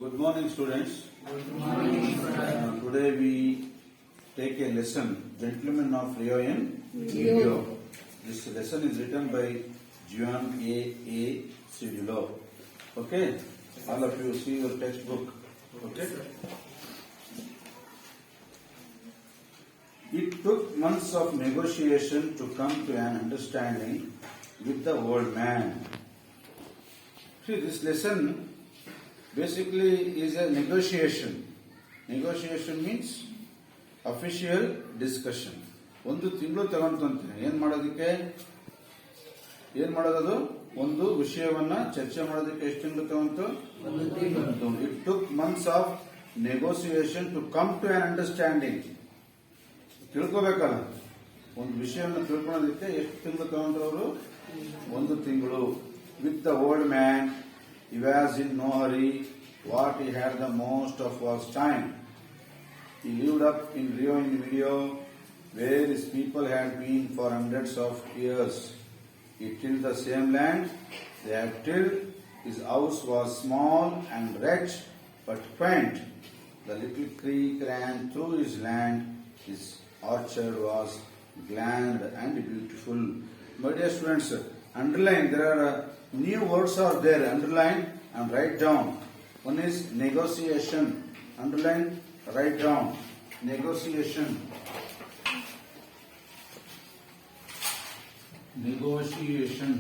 Good morning, students. Good morning, today we take a lesson, Gentlemen of Rio in Video. This lesson is written by John A. Cirillo. Okay? All of you see your textbook. Okay? It took months of negotiation to come to an understanding with the old man. See, this lesson basically is a negotiation. Negotiation means official discussion. ಒಂದು ತಿಂಗಳು ತಗೊಂತಂತೆ ಏನ್ ಮಾಡೋದು ಒಂದು ವಿಷಯವನ್ನ ಚರ್ಚೆ ಮಾಡೋದಕ್ಕೆ ಎಷ್ಟು ತಿಂಗಳು ತಗೊಂತು. It took months of negotiation to come to an understanding. ತಿಳ್ಕೋಬೇಕಲ್ಲ, ಒಂದು ವಿಷಯವನ್ನು ತಿಳ್ಕೊಳ್ಳೋದಕ್ಕೆ ಎಷ್ಟು ತಿಂಗಳು ತಗೊಂಡ್ರು ಅವರು? ಒಂದು ತಿಂಗಳು. With the old man, he was in no hurry. What he had the most of was time. He lived up in Rio in Video, where his people had been for hundreds of years. He tilled the same land they had tilled. His house was small and wretched, but quaint. The little creek ran through his land. His orchard was grand and beautiful. My dear students, underline, there are new words are there. Underline and write down. One is negotiation. Underline, write down. Negotiation. Negotiation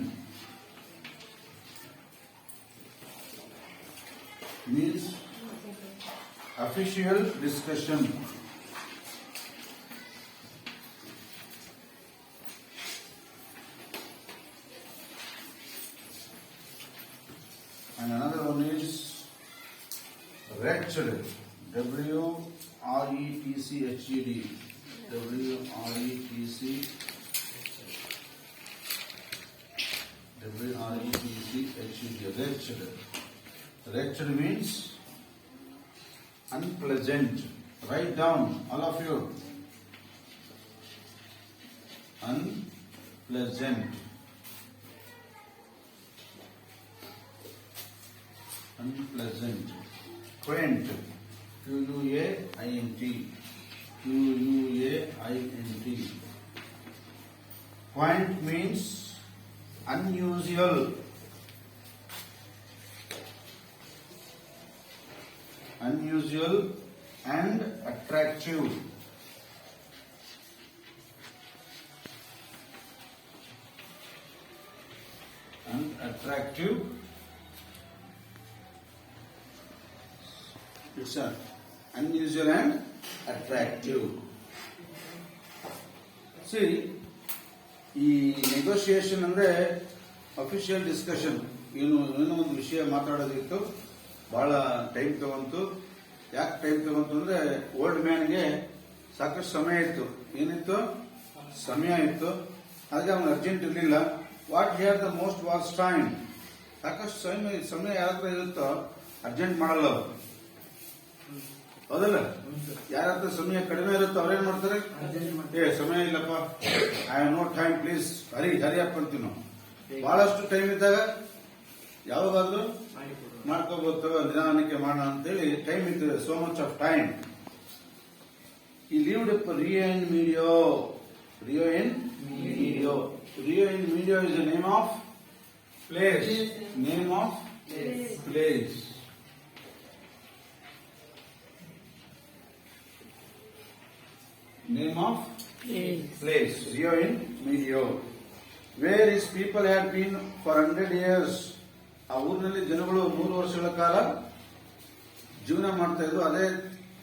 means official discussion. And another one is wretched. W-R-E-T-C-H-E-D. W-R-E-T-C-H-E-D. Wretched. Wretched means unpleasant. Write down, all of you. Unpleasant. Unpleasant. Quaint. Q-U-A-I-N-T. Q-U-A-I-N-T. Quaint means unusual. Unusual and attractive. And attractive. It's unusual and attractive. See, ಈ negotiation ಅಂದ್ರೆ official discussion. ಏನೋ ಒಂದು ವಿಷಯ ಮಾತಾಡೋದಿತ್ತು, ಬಹಳ time ತಗೊಂತು. ಯಾಕೆ time ತಗೊಂತು ಅಂದ್ರೆ old ಮ್ಯಾನ್ಗೆ ಸಾಕಷ್ಟು ಸಮಯ ಇತ್ತು. ಏನಿತ್ತು? ಸಮಯ ಇತ್ತು. ಹಾಗೆ ಅವನು ಅರ್ಜೆಂಟ್ ಇರಲಿಲ್ಲ. What here the most was time. ಸಾಕಷ್ಟು ಸಮಯ ಯಾರ ಇರುತ್ತೋ ಅರ್ಜೆಂಟ್ ಮಾಡಲ್ಲ ಅವರು, ಹೌದಲ್ಲ? ಯಾರ ಹತ್ರ ಸಮಯ ಕಡಿಮೆ ಇರುತ್ತೋ ಅವ್ರೇನ್ ಮಾಡ್ತಾರೆ? ಸಮಯ ಇಲ್ಲಪ್ಪ, I have no time, please hurry up ಅಂತೀವಿ ನಾವು. ಬಹಳಷ್ಟು ಟೈಮ್ ಇದ್ದಾಗ ಯಾವಾಗಾದ್ರೂ ಮಾಡ್ಕೋಬಹುದು, ನಿಧಾನಕ್ಕೆ ಮಾಡೋಣ ಅಂತೇಳಿ ಟೈಮ್ ಇರ್ತದೆ. So much of time. He lived Rio in Medio. Rio in Medio. Rio in Medio is the name of place. Name of place. Name of place. Rio in Medio. Where his people had been for 100 years. ಆ ಊರಿನಲ್ಲಿ ಜನಗಳು 100 ವರ್ಷಗಳ ಕಾಲ ಜೀವನ ಮಾಡ್ತಾ ಇದ್ರು. ಅದೇ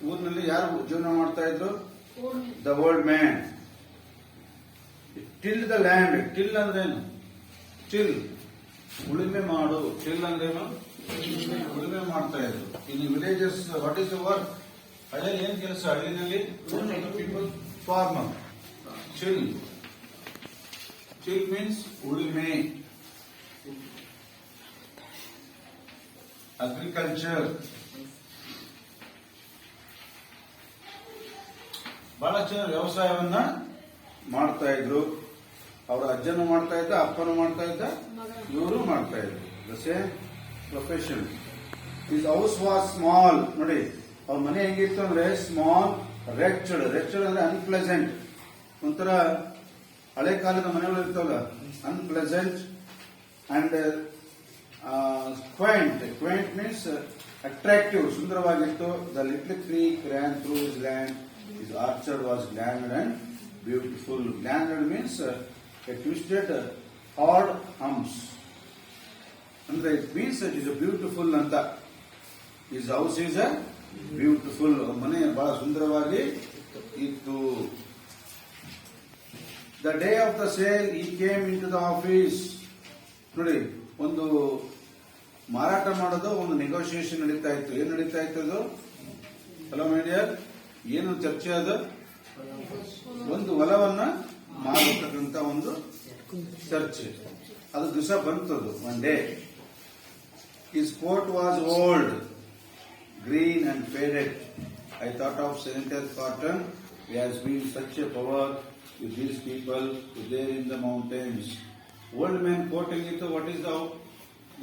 ಊರಿನಲ್ಲಿ ಯಾರು ಜೀವನ ಮಾಡ್ತಾ ಇದ್ರು? The old man. Till the land. Till ಅಂದ್ರೇನು? ಟಿಲ್ ಉಳುಮೆ ಮಾಡು. ಟಿಲ್ ಅಂದ್ರೇನು? ಉಳುಮೆ ಮಾಡ್ತಾ ಇದ್ರು. In villages what is the work? ಹಳ್ಳಿಯಲ್ಲಿ ಏನ್ ಕೆಲಸ? ಹಳ್ಳಿನಲ್ಲಿ people farmer. Till. Till means ಉಳುಮೆ. ಅಗ್ರಿಕಲ್ಚರ್. ಬಹಳ ಜನ ವ್ಯವಸಾಯವನ್ನ ಮಾಡ್ತಾ ಇದ್ರು. ಅವರ ಅಜ್ಜನು ಮಾಡ್ತಾ ಇದ್ದ, ಅಪ್ಪನು ಮಾಡ್ತಾ ಇದ್ದ, ಇವರು ಮಾಡ್ತಾ ಇದ್ರು. The same profession. His house was small. ನೋಡಿ ಅವ್ರ ಮನೆ ಹೆಂಗಿತ್ತು ಅಂದ್ರೆ ಸ್ಮಾಲ್, ರೆಕ್ಚರ್ಡ್ ಅಂದ್ರೆ ಅನ್ಪ್ಲೆಸೆಂಟ್, ಒಂಥರ ಹಳೆ ಕಾಲದ ಮನೆಗಳು ಇರ್ತಾವಲ್ಲ, unpleasant and quaint means attractive, ಸುಂದರವಾಗಿತ್ತು. The little creek ran through his land, his orchard was glanded and beautiful. Glanded means a twisted hard humps, ಅಂದ್ರೆ it means it is beautiful ಅಂತ. His house is a beautiful, ಮನೆ ಬಹಳ ಸುಂದರವಾಗಿ ಇತ್ತು. The day of the sale he came in to the office. ನೋಡಿ, ಒಂದು ಮಾರಾಟ ಮಾಡೋದು, ಒಂದು ನೆಗೋಷಿಯೇಷನ್ ನಡೀತಾ ಇತ್ತು. ಏನ್ ನಡೀತಾ ಇತ್ತು ಅದು? ಹಲೋ ಮೈ ಡಿಯರ್, ಏನು ಚರ್ಚೆ? ಅದು ಒಂದು ಹೊಲವನ್ನ ಮಾರತಕ್ಕಂತ ಒಂದು ಚರ್ಚೆ. ಅದು ದಿವಸ ಬಂತದು, one day. His coat was old, green and faded. I thought of Senator Cotton. He has been such a power with these people there in the mountains. Old man coat into what is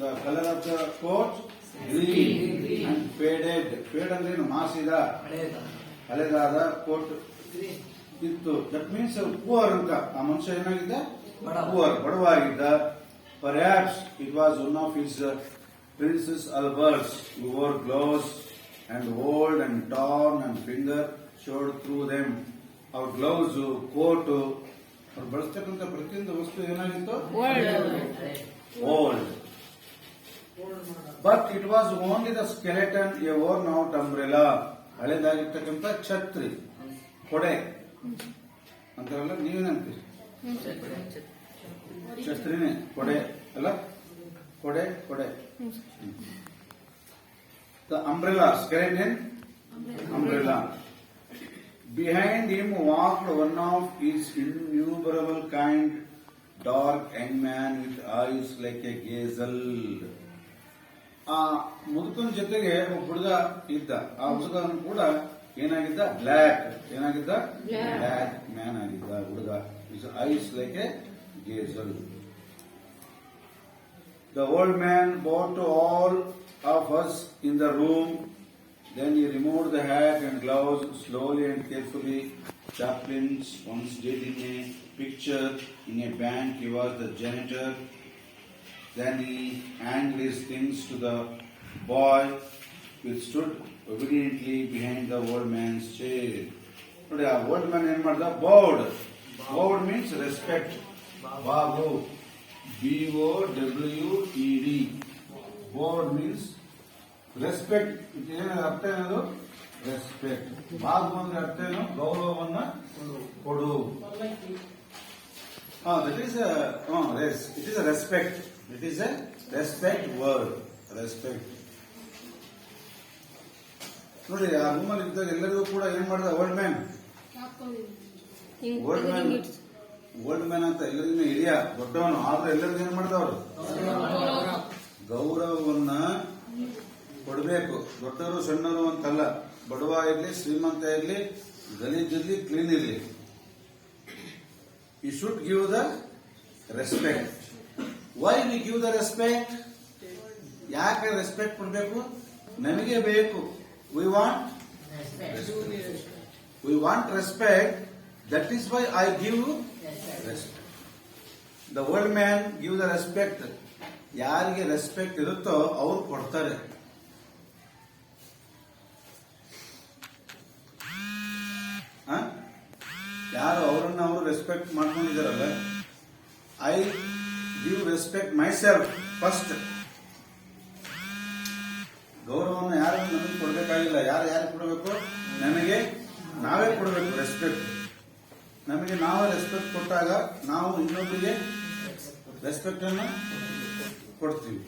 the color of the coat? Green and faded. Fade ಅಂದ್ರೆ ಮಾಸಿದ, ಹಳೆದಾದ coat ಇತ್ತು. That means poor ಅಂತ. ಆ ಮನುಷ್ಯ ಏನಾಗಿದ್ದ? Poor, ಬಡವಾಗಿದ್ದ. Perhaps it was one of his Princess Alberts, who wore gloves and old and torn and finger showed through them. Our gloves, coat, ಅವ್ರು ಬಳಸ್ತಕ್ಕಂಥ ಪ್ರತಿಯೊಂದು ವಸ್ತು ಏನಾಗಿತ್ತು? Old. But it was only the skeleton, a worn out umbrella. ಹಳೆದಾಗಿರ್ತಕ್ಕಂಥ ಛತ್ರಿ, ಕೊಡೆ ಅಂತಾರಲ್ಲ, ನೀವೇನಂತೀರಿ? ಛತ್ರಿನೇ, ಕೊಡೆ ಅಲ್ಲ, ಕೊಡೆ. The umbrella, skeleton, umbrella. Behind him walked one of his innumerable kind, dark young man with eyes like a gazelle. ಆ ಮುದುಕನ ಜೊತೆಗೆ ಒಬ್ಬ ಹುಡುಗ ಇದ್ದ. ಆ ಹುಡುಗನು ಕೂಡ ಏನಾಗಿದ್ದ? ಬ್ಲ್ಯಾಕ್ ಮ್ಯಾನ್ ಆಗಿದ್ದ ಹುಡುಗ. His eyes like a gazelle. The old man bowed to all of us in the room. Then he removed the hat and gloves slowly and carefully. Chaplains once did in a picture in a bank. He was the janitor. Then he handed his things to the boy, who stood obediently behind the old man's chair. Today, a old man ಏನ್ ಮಾಡ್ದ? Bowed. Bowed means respect. Babu. BOWED. Bowed means respect. ಅರ್ಥ ಏನದು? Respect. Babu ಅಂದ್ರೆ ಅರ್ಥ ಏನು? ಗೌರವವನ್ನ ಕೊಡು. That is it is a respect. It is a respect word. Respect. ನೋಡಿ, ಆ ರೂಮಲ್ಲಿ ಇದ್ದಾಗ ಎಲ್ಲರಿಗೂ ಕೂಡ ಏನ್ ಮಾಡಿದ? ಓಲ್ಡ್ ಮ್ಯಾನ್ ಅಂತ ಎಲ್ಲರಿಗೂ ಹಿರಿಯ, ದೊಡ್ಡವನು. ಆದ್ರೆ ಎಲ್ಲರಿಗೂ ಏನ್ ಮಾಡಿದವರು? ಗೌರವವನ್ನ ಕೊಡಬೇಕು. ದೊಡ್ಡವರು ಸಣ್ಣವರು ಅಂತಲ್ಲ, ಬಡವ ಇರ್ಲಿ, ಶ್ರೀಮಂತ ಇರ್ಲಿ, ಗಲೀಜಿರ್ಲಿ, ಕ್ಲೀನ್ ಇರ್ಲಿ, you should give the respect. Why we give the respect? ಯಾಕೆ ರೆಸ್ಪೆಕ್ಟ್ ಕೊಡಬೇಕು? ನಮಗೆ ಬೇಕು. We want respect. That is why I give respect. The old man give the respect. ಯಾರಿಗೆ ರೆಸ್ಪೆಕ್ಟ್ ಇರುತ್ತೋ ಅವ್ರು ಕೊಡ್ತಾರೆ. ಯಾರು ಅವರನ್ನ ಅವರು ರೆಸ್ಪೆಕ್ಟ್ ಮಾಡ್ಕೊಂಡಿದ್ದಾರಲ್ಲ, I give respect myself first. ಗೌರವವನ್ನು ಯಾರು ನಮಗೆ ಕೊಡಬೇಕಾಗಿಲ್ಲ. ಯಾರು ಕೊಡಬೇಕು? ನಮಗೆ ನಾವೇ ಕೊಡಬೇಕು ರೆಸ್ಪೆಕ್ಟ್. ನಮಗೆ ನಾವೇ ರೆಸ್ಪೆಕ್ಟ್ ಕೊಟ್ಟಾಗ ನಾವು ಇನ್ನೊಬ್ಬರಿಗೆ ರೆಸ್ಪೆಕ್ಟ್ ಅನ್ನು ಕೊಡ್ತೀವಿ.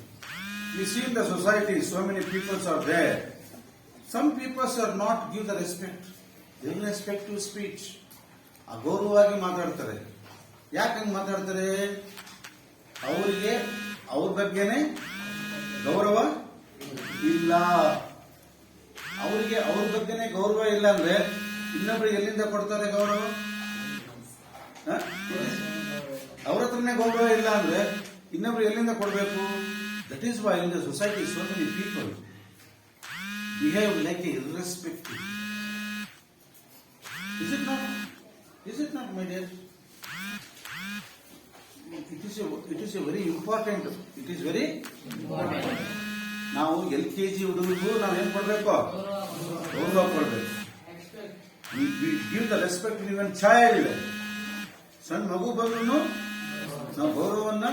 We see in the society so many people are there. Some people are not give the respect. They respect to speech. ಅಗೌರವವಾಗಿ ಮಾತಾಡ್ತಾರೆ. ಯಾಕೆ ಹಂಗೆ ಮಾತಾಡ್ತಾರೆ? ಅವರಿಗೆ ಅವ್ರ ಬಗ್ಗೆನೆ ಗೌರವ ಇಲ್ಲ. ಅವರಿಗೆ ಅವ್ರ ಬಗ್ಗೆನೆ ಗೌರವ ಇಲ್ಲ ಅಂದ್ರೆ ಇನ್ನೊಬ್ಬರಿಗೆ ಎಲ್ಲಿಂದ ಕೊಡ್ತಾರೆ ಗೌರವ? ಅವ್ರ ಹತ್ರನೇ ಗೌರವ ಇಲ್ಲ ಅಂದ್ರೆ ಇನ್ನೊಬ್ರು ಎಲ್ಲಿಂದ ಕೊಡಬೇಕು? That is why in the society so many people behave like a irrespective. Is it not? Is it not, my dear? It is a very important. It is very important. ನಾವು LKG ಹುಡುಗರಿಗೂ ನಾವೇನ್ ಕೊಡ್ಬೇಕು? ಗೌರವ ಕೊಡ್ಬೇಕು. We give the respect to even child. ಸಣ್ಣ ಮಗು ಬಂದ್ರು ನಾವು ಗೌರವನ್ನ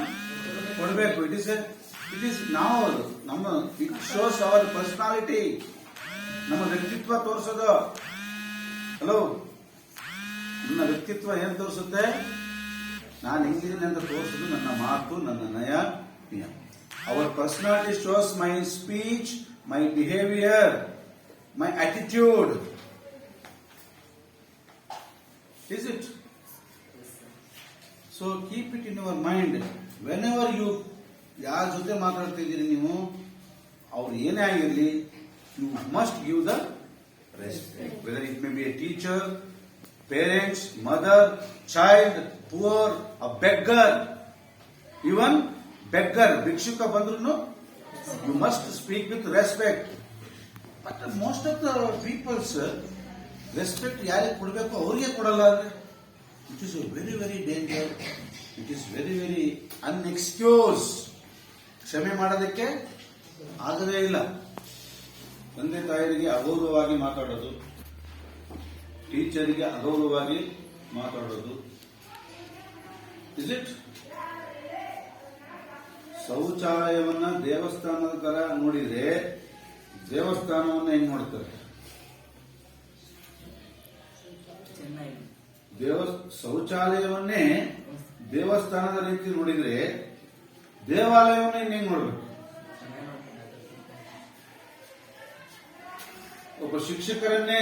ಕೊಡಬೇಕು. ಇಟ್ ಈಸ್ ನಾವು ನಮ್ಮ ಇಟ್ ಶೋಸ್ ಅವರ್ ಪರ್ಸನಾಲಿಟಿ, ನಮ್ಮ ವ್ಯಕ್ತಿತ್ವ ತೋರಿಸೋದು. ಹಲೋ, ನನ್ನ ವ್ಯಕ್ತಿತ್ವ ಏನ್ ತೋರಿಸುತ್ತೆ? ನಾನು ಹೆಂಗಿದ್ದೀನಿ ಅಂತ ತೋರಿಸೋದು ನನ್ನ ಮಾತು, ನನ್ನ ನಯ. Our personality shows my speech, my behaviour, my attitude. Is it? So keep it in your mind. Whenever you ಯಾರ ಜೊತೆ ಮಾತಾಡ್ತಿದ್ದೀರಿ ನೀವು, ಅವ್ರು ಏನೇ ಆಗಿರಲಿ, you must give the respect. Whether it may be a teacher, parents, mother, child, poor, a beggar, even beggar, ಭಿಕ್ಷುಕ ಬಂದ್ರು you must speak with respect. But most of the people, sir, respect ಯಾರಿಗೆ ಕೊಡಬೇಕು ಅವ್ರಿಗೆ ಕೊಡಲ್ಲ ಅಂದ್ರೆ it is very very danger. It is very very unexcuse. ಕ್ಷಮೆ ಮಾಡೋದಕ್ಕೆ ಆಗದೇ ಇಲ್ಲ. ತಂದೆ ತಾಯರಿಗೆ ಅಗೌರವವಾಗಿ ಮಾತಾಡೋದು, ಟೀಚರಿಗೆ ಅಗೌರವವಾಗಿ ಮಾತಾಡೋದು. Is it? ಶೌಚಾಲಯವನ್ನ ದೇವಸ್ಥಾನದ ತರ ನೋಡಿದ್ರೆ ದೇವಸ್ಥಾನವನ್ನ ಹೆಂಗ್ ನೋಡ್ತಾರೆ? ಶೌಚಾಲಯವನ್ನೇ ದೇವಸ್ಥಾನದ ರೀತಿ ನೋಡಿದ್ರೆ ದೇವಾಲಯವನ್ನೇ ಹೆಂಗ್ ನೋಡ್ಬೇಕು? ಒಬ್ಬ ಶಿಕ್ಷಕರನ್ನೇ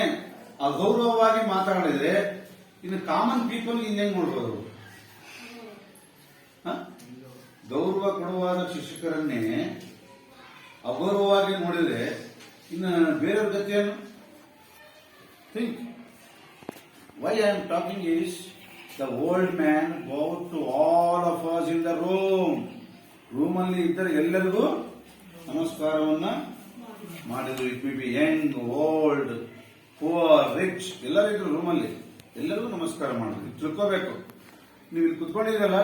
ಅಗೌರವವಾಗಿ ಮಾತಾಡಿದ್ರೆ ಇನ್ನು ಕಾಮನ್ ಪೀಪಲ್ ಹೆಂಗ್ ನೋಡ್ಬೋದು? ಗೌರವ ಕೊಡುವಾದ ಶಿಕ್ಷಕರನ್ನೇ ಅಗೌರವವಾಗಿ ನೋಡಿದ್ರೆ ಇನ್ನು ಬೇರೆಯವ್ರ ಗತಿಯನ್ನು think. Why I am talking is the old man bowed to all of us in the room. ರೂಮಲ್ಲಿ ಇದ್ದರೆ ಎಲ್ಲರಿಗೂ ನಮಸ್ಕಾರವನ್ನ ಮಾಡಿದ್ರು. It may be young, old, poor, rich, ಎಲ್ಲರಿದ್ರು ರೂಮಲ್ಲಿ, ಎಲ್ಲರಿಗೂ ನಮಸ್ಕಾರ ಮಾಡಿದ್ರು. ತಿಳ್ಕೋಬೇಕು, ನೀವು ಇಲ್ಲಿ ಕುತ್ಕೊಂಡಿದ್ರಲ್ಲ,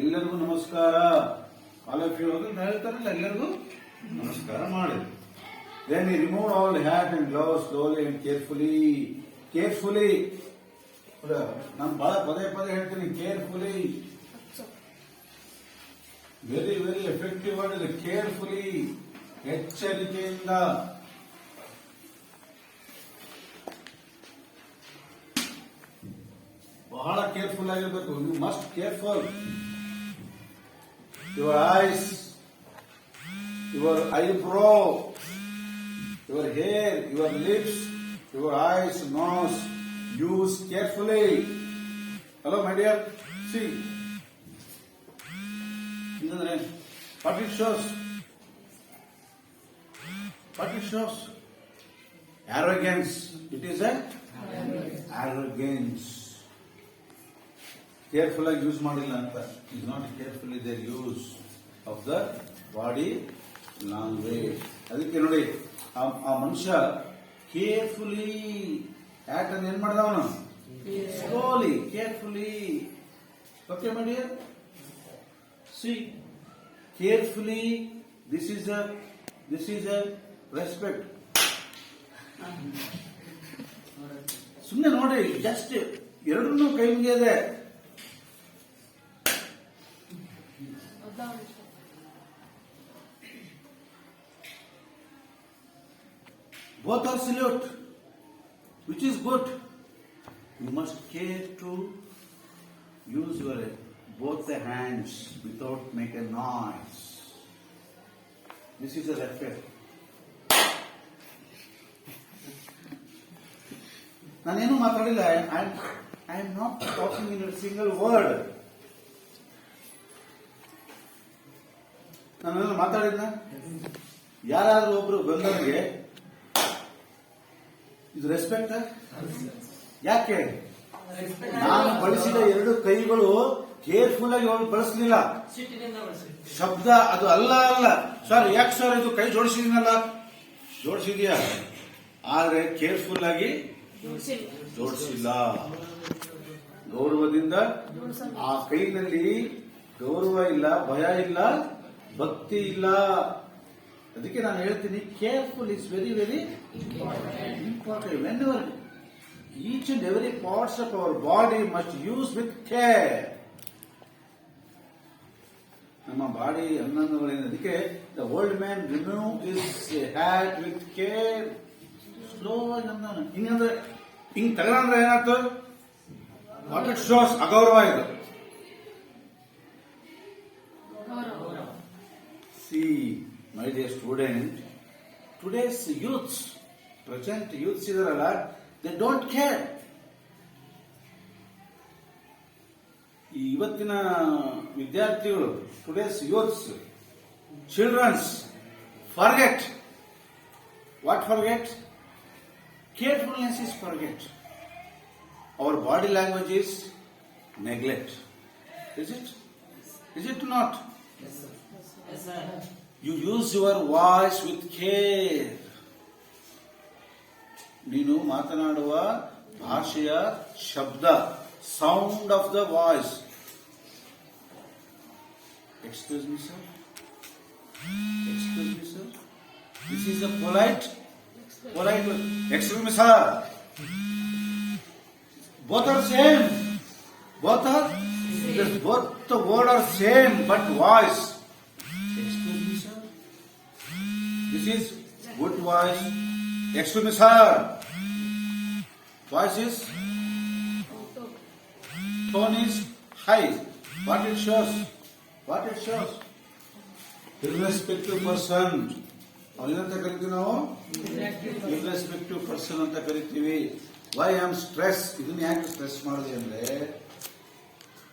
ಎಲ್ಲರಿಗೂ ನಮಸ್ಕಾರ. ಆಲ್ ಆಫ್ ಯು ಹೇಳ್ತಾರಲ್ಲ, ಎಲ್ಲರಿಗೂ ನಮಸ್ಕಾರ ಮಾಡಿದ್ರು. Then he removed all hat and gloves slowly and carefully. ನಾನು ಬಹಳ ಪದೇ ಹೇಳ್ತೀನಿ, ಕೇರ್ಫುಲಿ. ವೆರಿ ವೆರಿ ಎಫೆಕ್ಟಿವ್ ಆಗಿದೆ. ಕೇರ್ಫುಲಿ, ಎಚ್ಚರಿಕೆಯಿಂದ. ಬಹಳ ಕೇರ್ಫುಲ್ ಆಗಿರ್ಬೇಕು. You must careful. Your eyes, your eyebrow, your hair, your lips, your eyes, nose. Use carefully. Hello, my dear. See. What it shows? What it shows? Arrogance. It is a arrogance. Carefully use madilla anta. It is not carefully their use of the body language. ಅದಕ್ಕೆ ನೋಡಿ, ಆ ಮನುಷ್ಯ carefully act ಅನ್ನು ಏನ್ ಮಾಡಿದ ಅವನು? Slowly, carefully. Okay my dear, C, carefully. This is a respect. ಸುಮ್ಮನೆ ನೋಡಿ, ಜಸ್ಟ್ ಎರಡನ್ನೂ ಕೈ ಮುಗಿಯದೆ. Both are salute, which is good. You must care to use your both the hands without make a noise. This is a respect. ನಾನೇನು ಮಾತಾಡಿಲ್ಲ. I am not talking in a single word. ನಾನೆಲ್ಲ ಮಾತಾಡಿದ್ನ? ಯಾರಾದ್ರೂ ಒಬ್ರು ಬಂದವರಿಗೆ ಇದು respect? ಯಾಕೆ? ನಾನು ಬಳಸಿದ ಎರಡು ಕೈಗಳು ಕೇರ್ಫುಲ್ ಆಗಿ ಬಳಸಲಿಲ್ಲ. ಶಬ್ದ ಅದು ಅಲ್ಲ. ಸರ್, ಯಾಕೆ ಸರ್ ಇದು ಕೈ ಜೋಡಿಸಿದಿನಲ್ಲ? ಜೋಡಿಸಿದ್ಯಾ, ಆದ್ರೆ ಕೇರ್ಫುಲ್ ಆಗಿ ಜೋಡಿಸಿಲ್ಲ. ಗೌರವದಿಂದ ಆ ಕೈನಲ್ಲಿ ಗೌರವ ಇಲ್ಲ, ಭಯ ಇಲ್ಲ, ಭಕ್ತಿ ಇಲ್ಲ. ಅದಕ್ಕೆ ನಾನು ಹೇಳ್ತೀನಿ, careful is very very important. Whenever each and every parts of our body must use with care. ನಮ್ಮ ಬಾಡಿ ಅನ್ನಂಗಗಳೇನು, ಅದಕ್ಕೆ the old man remove is hat with care. Slow ಆಗಿ ಹಿಂಗಂದ್ರೆ ಹಿಂಗ್ ತಗೊಂಡ್ರೆ ಏನಾಯ್ತು, ವಾಟ್ ಇಟ್ ಶೋಸ್ ಅಗೌರವ ಇದು. See, my dear student, today's youths, present youths ಇದಾರಲ್ಲ, they don't care. ಇವತ್ತಿನ ವಿದ್ಯಾರ್ಥಿಗಳು, today's youths, children's, forget. What forget? Carefulness is forget. Our body language is neglect. Is it? Is it not? Yes, sir. Yes, sir. You use your voice with care. ನೀನು ಮಾತನಾಡುವ ಭಾಷೆಯ ಶಬ್ದ, sound of the voice. Excuse me sir, excuse me sir, this is a polite. Excuse me, sir. Both are same. Both the word are same, but voice. Excuse me, sir. This is good voice. Excuse me, sir. Voice is, tone is high. What it shows? What it shows? Irrespective person. ಅವನೇನಂತ ಕರಿತೀವಿ ನಾವು, irrespective person ಅಂತ ಕರಿತೀವಿ. Why I am stress, ಇದನ್ನ ಯಾಕೆ stress ಮಾಡಿದೆ ಅಂದ್ರೆ,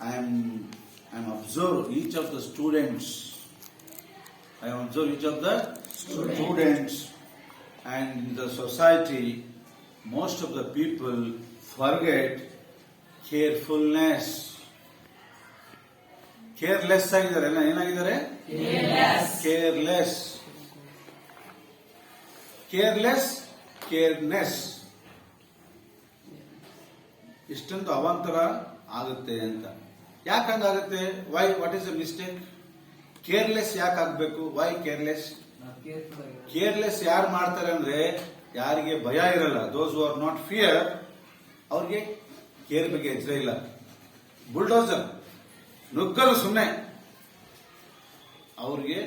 I am observe each of the students. I am observe each of the students and in the society most of the people forget carefulness. Careless ಆಗಿದ್ದಾರೆ, ಏನಾಗಿದ್ದಾರೆ? Careless. Careless, ಕೇರ್ನೆಸ್, ಇಷ್ಟೊಂದು ಅವಾಂತರ ಆಗುತ್ತೆ ಅಂತ. ಯಾಕೆ ಹಂಗಾಗುತ್ತೆ? Why, what is the mistake? Careless ಯಾಕೆ ಆಗ್ಬೇಕು? Y careless? ಕೇರ್ಲೆಸ್ ಯಾರು ಮಾಡ್ತಾರೆ ಅಂದ್ರೆ, ಯಾರಿಗೆ ಭಯ ಇರಲ್ಲ, ದೋಸ್ ಹೂ ಆರ್ ನಾಟ್ ಫಿಯರ್, ಅವ್ರಿಗೆ ಕೇರ್ ಬಗ್ಗೆ ಎಚ್ಚರ ಇಲ್ಲ. ಬುಲ್ಡೋಸರ್ ನುಗ್ಗಲು ಸುಮ್ಮನೆ, ಅವ್ರಿಗೆ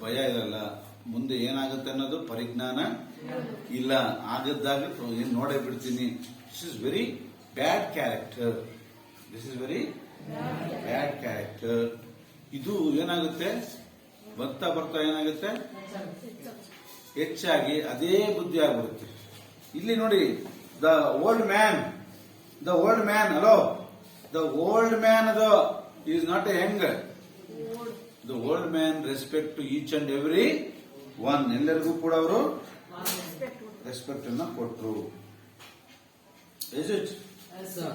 ಭಯ ಇರಲ್ಲ. ಮುಂದೆ ಏನಾಗುತ್ತೆ ಅನ್ನೋದು ಪರಿಜ್ಞಾನ ಇಲ್ಲ. ಆಗದ್ದಾಗ ಏನ್ ನೋಡೇ ಬಿಡ್ತೀನಿ. This is very bad character. This is very bad character. ಇದು ಏನಾಗುತ್ತೆ, ಬರ್ತಾ ಬರ್ತಾ ಏನಾಗುತ್ತೆ, ಹೆಚ್ಚಾಗಿ ಅದೇ ಬುದ್ಧಿ ಆಗ್ಬಿಡುತ್ತೆ. ಇಲ್ಲಿ ನೋಡಿ, the old man, hello, the old man ಅದು is not a young. The old man respect to each and every one. ಎಲ್ಲರಿಗೂ ಕೂಡ ಅವರು ರೆಸ್ಪೆಕ್ಟ್ ಅನ್ನ ಕೊಟ್ಟರು. Is it? Yes, sir.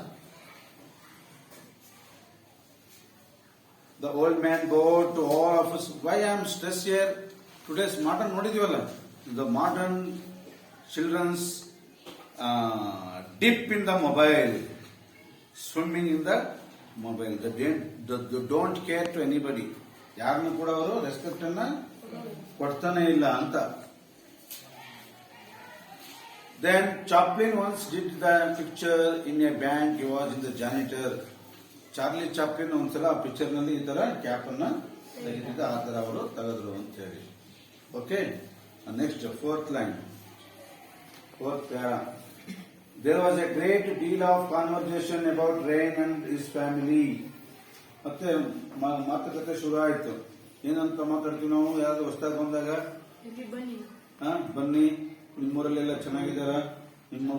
The old man bowed to all of us. Why I am stressed here? Today's modern ನೋಡಿದೀವಲ್ಲ, the modern children's dip in the mobile, swimming in the mobile. They don't care to anybody. ಯಾರನ್ನು ಕೂಡ ಅವರು respect ಅನ್ನ ಕೊಡ್ತಾನೆ ಇಲ್ಲ ಅಂತ. Then Chaplin once did the picture in a bank. He was in the janitor. Charlie Chaplin ಒಂದ್ಸಲ ಆ picture ನಲ್ಲಿ ಈ ತರ ಕ್ಯಾಪ್ ಅನ್ನ ತೆಗೆದಿದ್ದ, ಆ ತರ ಅವರು ತೆಗೆದ್ರು ಅಂತ ಹೇಳಿ. Okay, next fourth line, fourth para. There was a great deal of conversation about rain and his family. ಮತ್ತೆ ಮಾತುಕತೆ ಶುರು ಆಯ್ತು. ಏನಂತ ಮಾತಾಡ್ತೀವಿ ನಾವು ಯಾವ್ದು ಹೊಸದಾಗಿ ಬಂದಾಗ? ಬನ್ನಿ, ನಿಮ್ಮೂರಲ್ಲೆಲ್ಲ ಚೆನ್ನಾಗಿದ್ದಾರ, ನಿಮ್ಮ